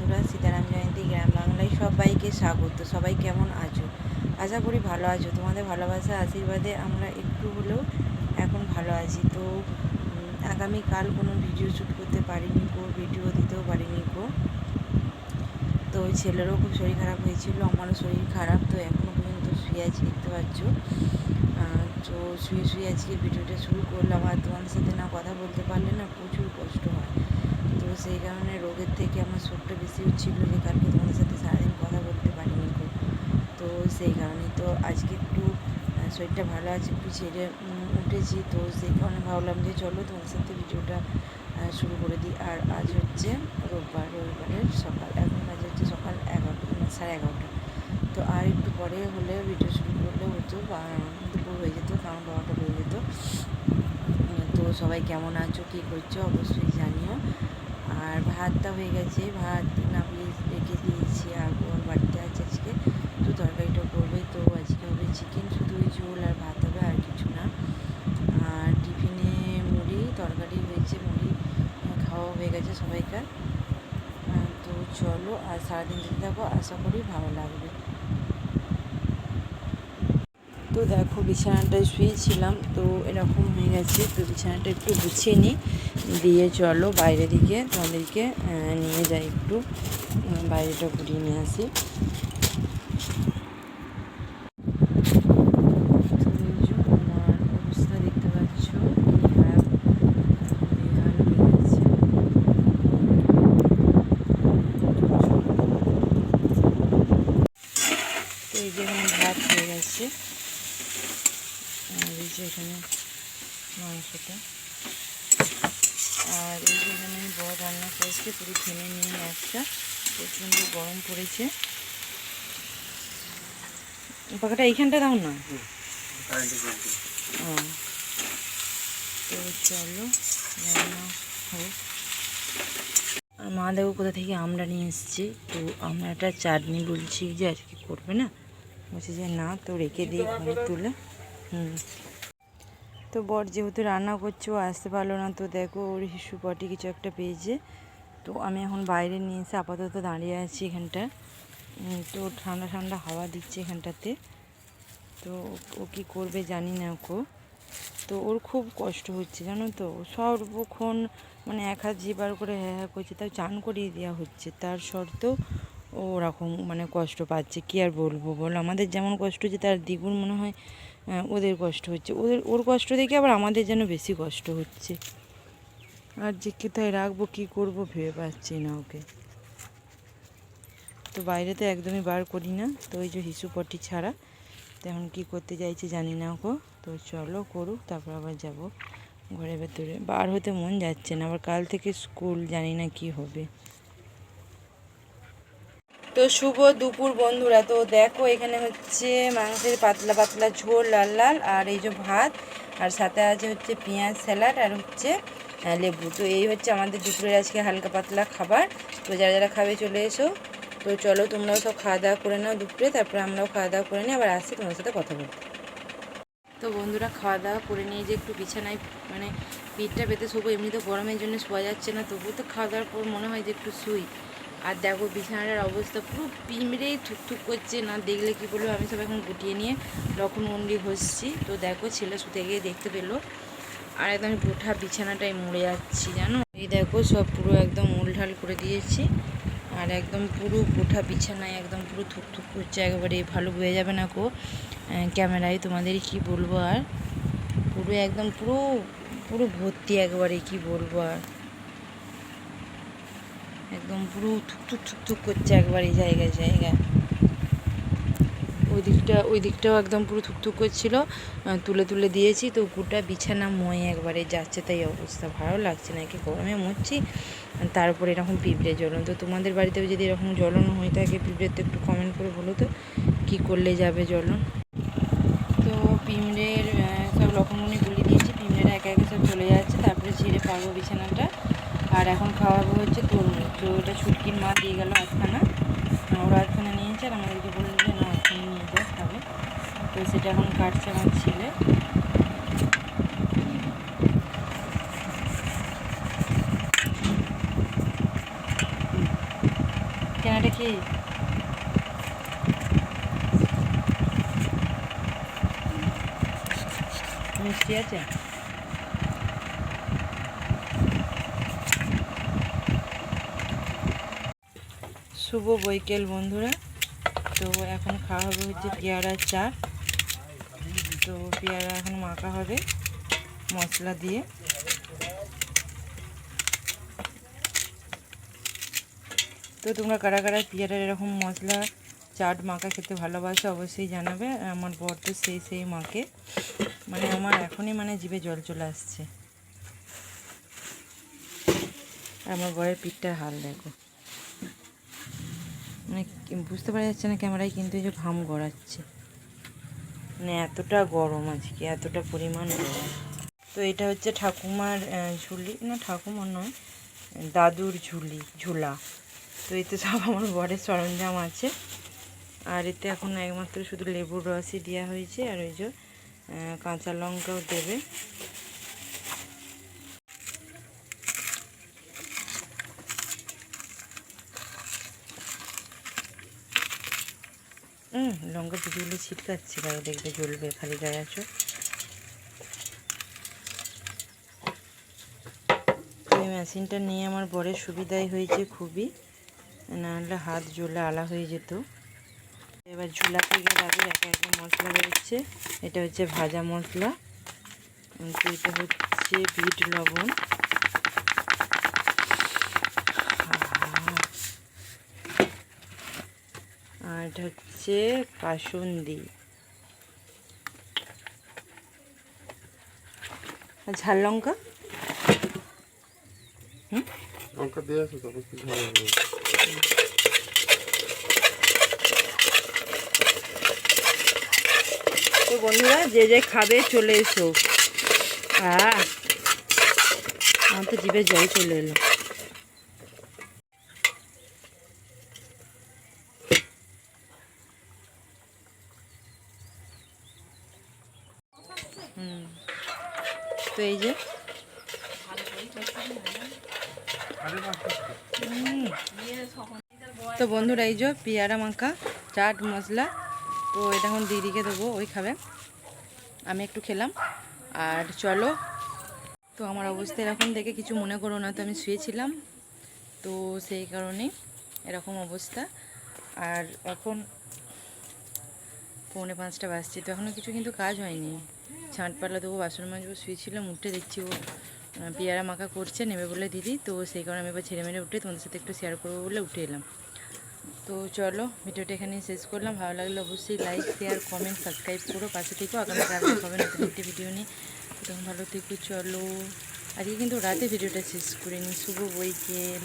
বন্ধুরা, সীতারাম জয়ন্তী গ্রাম বাংলায় সবাইকে স্বাগত। সবাই কেমন আছো? আশা করি ভালো আছো। তোমাদের ভালোবাসা আশীর্বাদে আমরা একটু হলেও এখন ভালো আছি। তো আগামীকাল কোনো ভিডিও শ্যুট করতে পারিনি গো, ভিডিও দিতেও পারিনি গো। তো ওই ছেলেরও খুব শরীর খারাপ হয়েছিল, আমারও শরীর খারাপ। তো এখনও পর্যন্ত শুয়ে আছি, দেখতে পাচ্ছ। তো শুয়ে আজকে ভিডিওটা শুরু করলাম। আর তোমাদের সাথে না কথা বলতে পারলে না প্রচুর কষ্ট হয়। তো সেই কারণে রোগের থেকে আমার শরীরটা বেশি হচ্ছিল, যে কালকে তোমাদের সাথে সারাদিন কথা বলতে পারিনি গো। তো সেই কারণে তো আজকে একটু শরীরটা ভালো আছে, একটু ছেড়ে উঠেছি। তো সেই কারণে ভাবলাম যে চলো তোমাদের সাথে ভিডিওটা শুরু করে দিই। আর আজ হচ্ছে রবিবারের সকাল, এখন বাজে হচ্ছে সকাল 11টা, 11:30। তো আর একটু পরে হলে ভিডিও শুরু করলে হতো, দুপুর হয়ে যেত, কারণ 12টা হয়ে যেত। তো সবাই কেমন আছো, কী করছো অবশ্যই জানিও। আর ভাতটা হয়ে গেছে, ভাত নামিয়ে রেখে দিয়েছি। আর ওর বাড়িতে আছে আজকে তো তরকারিটা করবে। তো আজকে হবে চিকেন, শুধু ওই ঝোল আর ভাত হবে, আর কিছু না। আর টিফিনে মুড়ি তরকারি হয়েছে, মুড়ি খাওয়া হয়ে গেছে সবাইকার। তো চলো, আর সারাদিন দেখতে থাকো, আশা করি ভালো লাগবে। তো দেখো, বিছানাটায় শুয়েছিলাম, তো এরকম হয়ে গেছে। তো বিছানাটা একটু গুছিয়ে নিই, দিয়ে চলো বাইরের দিকে তোমাদেরকে নিয়ে যাই, একটু বাইরেটা ঘুরিয়ে নিয়ে আসি। আমার অবস্থা দেখতে পাচ্ছ, বেহাল হয়ে গেছে। তো এই যে এখানে ভাত হয়ে গেছে, আর এই যে এখানে মাংসটা, আর এই যে এখানে বড় রান্না করেছে, পুরো ঠেনে নিয়ে একটা প্রচণ্ড গরম পড়েছে। পাখাটা এইখানটা দাও না। তো চলো রান্না হোক। আর মা দেখো কোথা থেকে আমরা নিয়ে এসেছি। তো আমরাটা চাটনি বলছি যে আজকে করবে না, বলছি যে না, তো রেখে দিই ঘরে তুলে। তো বর যেহেতু রান্না করছে, ও আসতে পারলো না। তো দেখো, ওর হিসু পটি কিছু একটা পেয়েছে। তো আমি এখন বাইরে নিয়ে এসে আপাতত দাঁড়িয়ে আছি এখানটা। তো ঠান্ডা ঠান্ডা হাওয়া দিচ্ছে এখানটাতে। তো ও কী করবে জানি না ওকে। তো ওর খুব কষ্ট হচ্ছে জানো তো, সর্বক্ষণ মানে এক হাত জিবার করে হ্যাঁ করছে, তাও চান করিয়ে দেওয়া হচ্ছে, তার সত্ত্বেও ও ওরকম মানে কষ্ট পাচ্ছে। কী আর বলবো বল, আমাদের যেমন কষ্ট হচ্ছে তার দ্বিগুণ মনে হয় ওদের কষ্ট হচ্ছে। ওর কষ্ট দেখে আবার আমাদের যেন বেশি কষ্ট হচ্ছে। আর যে কোথায় রাখবো, কী করবো ভেবে পাচ্ছি না ওকে। তো বাইরে তো একদমই বার করি না, তো ওই যে হিসু পটি ছাড়া। তো এখন কী করতে চাইছে জানি না ওকে। তো চলো করুক, তারপর আবার যাব ঘরের ভেতরে। বার হতে মন যাচ্ছে না, আবার কাল থেকে স্কুল, জানি না কি হবে। তো শুভ দুপুর বন্ধুরা। তো দেখো, এখানে হচ্ছে মাংসের পাতলা পাতলা ঝোল লাল লাল, আর এই যে ভাত, আর সাথে আছে হচ্ছে পেঁয়াজ স্যালাড, আর হচ্ছে লেবু। তো এই হচ্ছে আমাদের দুপুরের আজকে হালকা পাতলা খাবার। তো যারা যারা খাবে চলে এসো। তো চলো, তোমরাও সব খাওয়া দাওয়া করে নাও দুপুরে, তারপরে আমরাও খাওয়া দাওয়া করে নিই, আবার আসছি তোমার সাথে কথা বলতে। তো বন্ধুরা, খাওয়া দাওয়া করে নিয়ে যে একটু বিছানায় মানে পিঠটা পেতে শোবো, এমনি তো গরমের জন্য শোয়া যাচ্ছে না, তবুও তো খাওয়া দাওয়ার পর মনে হয় যে একটু শুই। আর দেখো বিছানাটার অবস্থা পুরো পিঁমড়েই থুকথুক করছে, না দেখলে কি বলবো। আমি সব এখন গুটিয়ে নিয়ে লক্ষণমন্ডি ঘষছি। তো দেখো, ছেলে শুতে গিয়ে দেখতে পেলো, আর একদম গোটা বিছানাটাই মুড়ে যাচ্ছি জানো। এই দেখো, সব পুরো একদম উলঢাল করে দিয়েছি, আর একদম পুরো গোটা বিছানায় একদম পুরো থুকথুক করছে একেবারে। ভালো বোঝা যাবে না গো ক্যামেরায়, তোমাদের কি বলবো। আর পুরো একদম পুরো পুরো ভর্তি একেবারে, কি বলবো। আর একদম পুরো থুকথুক থুকথুক করছে একবারে জায়গায় জায়গায়। ওই দিকটাও একদম পুরো থুকথুক করছিল, তুলে তুলে দিয়েছি। তো গোটা বিছানা ময় একবারে যাচ্ছে, তাই অবস্থা ভালো লাগছে না। কি গরমে মরছি, তারপরে এরকম পিঁপড়ে জ্বলন। তো তোমাদের বাড়িতেও যদি এরকম জ্বলন হয়ে থাকে পিঁপড়ের, তো একটু কমেন্ট করে বলো তো কী করলে যাবে জ্বলন। তো পিঁমড়ের সব লক্ষণগুলি গুলিয়ে দিয়েছি, পিঁমড়েরা একা একা সব চলে যাচ্ছে। তারপরে ঝেড়ে পারবো বিছানাটা। আর এখন খাওয়াবো হচ্ছে তরমুজ। তো ওটা ছুটকির মা দিয়ে গেল আধখানা, ওরা আধখানা নিয়েছে, আর আমাদেরকে বললো যে না আধখানা নিয়ে যাও খাবে। তো সেটা এখন কাটছে আমার ছেলে। কেনাটা কি মিষ্টি আছে? শুভ বৈকাল বন্ধুরা। তো এখন খাওয়া হবে হচ্ছে পেয়ারা চা। তো পেয়ারা এখন মাখা হবে মশলা দিয়ে। তো তোমরা কারা কারা পেয়ারার এরকম মশলা চাট মাখা খেতে ভালোবাসো অবশ্যই জানাবে। আমার বর তো সেই মাখে, মানে আমার এখনই মানে জিভে জল চলে আসছে। আমার বরের পিঠটার হাল দেখো, মানে বুঝতে পারা যাচ্ছে না ক্যামেরায়, কিন্তু এই যে ঘাম গড়াচ্ছে, মানে এতটা গরম আজকে, এতটা পরিমাণ গরম। তো এটা হচ্ছে ঠাকুমার ঝুলি, না ঠাকুমার নয়, দাদুর ঝুলা। তো এতে সব আমার বরের সরঞ্জাম আছে। আর এতে এখন একমাত্র শুধু লেবুর রসই দেওয়া হয়েছে, আর ওই যে কাঁচা লঙ্কাও দেবে। লঙ্কা দুটোগুলো ছিটকাচ্ছে গায়ে, দেখবে জ্বলবে, খালি গায়ে আছো। এই মেশিনটা নিয়ে আমার বরের সুবিধাই হয়েছে খুবই, নাহলে হাত জ্বলে আলা হয়ে যেত। এবার ঝুলা থেকে দাদুর একটা মশলা বেরোচ্ছে। এটা হচ্ছে ভাজা মশলা, এটা হচ্ছে বিট লবণ, আর এটা হচ্ছে কাসুন্দি, আর ঝাল লঙ্কা। লঙ্কা দিয়ে আছে, তবে কি ঝাল হবে? তো বন্ধুরা যে যে খাবে চলে এসো। আমার তো জিভে জল চলে এলো। তো এই যে তো বন্ধুরা এই যে পেয়ারা মাখা চাট মশলা, তো এটা এখন দিদিকে দেবো, ওই খাবে, আমি একটু খেলাম। আর চলো, তো আমার অবস্থা এরকম দেখে কিছু মনে করো না, তো আমি শুয়েছিলাম, তো সেই কারণে এরকম অবস্থা। আর এখন 4:45 বাজছে, তো এখনও কিছু কিন্তু কাজ হয়নি। ছাঁটপালা দেবো, বাসন মাজবো, শুয়েছিলাম, উঠে দেখছি ও পেয়ারা মাখা করছে, নেবে বলে দিদি। তো সেই কারণে আমি এবার ছেড়ে মেরে উঠে তোমাদের সাথে একটু শেয়ার করবো বলে উঠে এলাম। তো চলো, ভিডিওটা এখানে শেষ করলাম। ভালো লাগলে অবশ্যই লাইক, শেয়ার, কমেন্ট, সাবস্ক্রাইব করো, পাশে থেকো। আগামীকাল দেখা হবে নতুন একটি ভিডিও নিয়ে। তখন ভালো থেকো। চলো, আজকে কিন্তু রাতে ভিডিওটা শেষ করে নিই। শুভ বৈকাল।